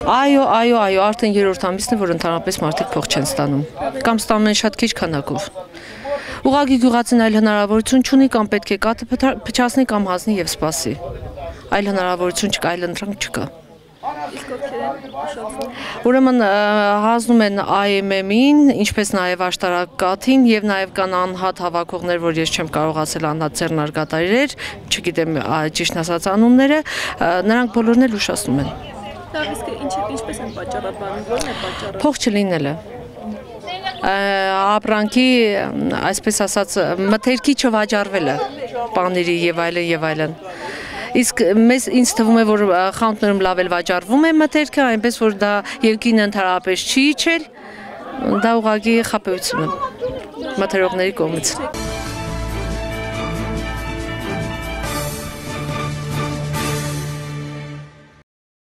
Այո, արդեն երրորդ ամիսն է, որ ընդհանրապես մարդիկ փող չեն ստանում, կամ ստանում են շատ քիչ քանակով։ Ուղղակի գյուղացին այլ հնարավորություն չունի, կամ պետք է կաթը փչացնի կամ հանձնի եւ սպասի։ Այլ հնարավորություն չկա, այլ ընտրանք չկա։ Ուրեմն հանձնում են IMM-ին, ինչպես նաև աշտարակաթին եւ նաև կան անհատ հավաքողներ, որ ես չեմ կարողացել անհատ ձեռնարկատիրեր, չգիտեմ ճիշտ ասած անունները, նրանք բոլորն էլ ուշացնում են։ Ինչպես են պատճառաբանում, ո՞րն է պատճառը։ Փող չլինելը։ Ապրանքի, այսպես ասած, մթերքի չվաճառվելը, պաների եւ այլն։ Իսկ ինձ թվում է, որ խանութներում լավ էլ վաճառվում է մթերքը, այնպես որ դա երկինը ընդհանրապես չի իջել, դա ուղղակի խաբեություն է մթերողների կողմից։